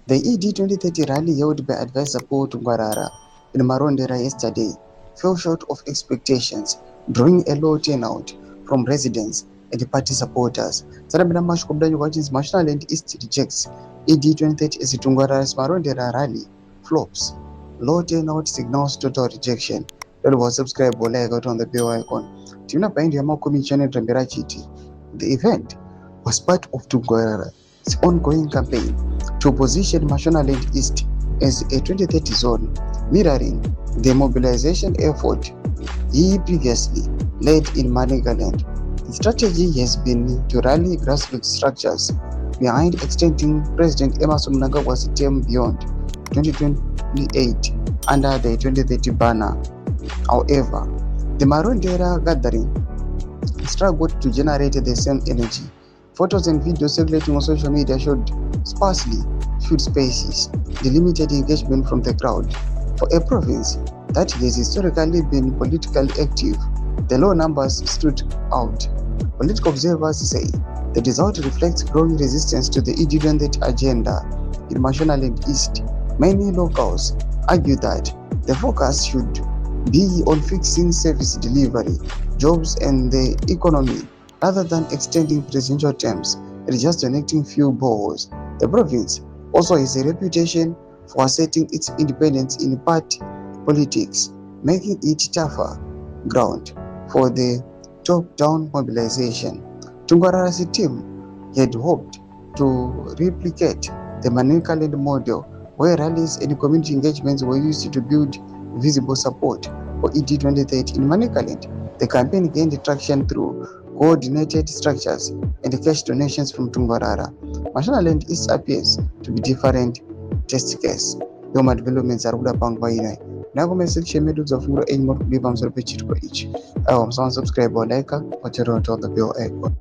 The ED2030 rally held by Advisor Paul Tungwarara in Marondera yesterday fell short of expectations, drawing a low turnout from residents and party supporters. Sarabina Mashkubda Yuwachins Mashonaland East rejects ED2030 as Tungwarara's Marondera rally flops. Low turnout signals total rejection. Lolo subscribe bola got on the bell icon. Tuna Pindi Yamakumi channel Rambira Chiti. The event was part of Tungwarara's ongoing campaign to position Mashonaland East as a 2030 zone, mirroring the mobilization effort he previously led in Mnangagwa. The strategy has been to rally grassroots structures behind extending President Emerson Mnangagwa's term beyond 2028 under the 2030 banner. However, the Marondera gathering struggled to generate the same energy. Photos and videos circulating on social media showed sparsely filled spaces, the limited engagement from the crowd. For a province that has historically been politically active, the low numbers stood out. Political observers say the result reflects growing resistance to the ED2030 agenda in Mashonaland East. Many locals argue that the focus should be on fixing service delivery, jobs, and the economy, rather than extending presidential terms and just donating few boreholes. The province also has a reputation for asserting its independence in party politics, making it tougher ground for the top-down mobilization. Tungwarara's team had hoped to replicate the Mnangagwa model, where rallies and community engagements were used to build visible support for ED2030 in Mashonalaland. The campaign gained traction through coordinated structures and cash donations from Tungwarara. Mashonaland East appears to be different test case. Yoma developments are good upon by Nagome section medals of Muro and more to be on the page for each. Someone subscribe or like or turn on the bell icon.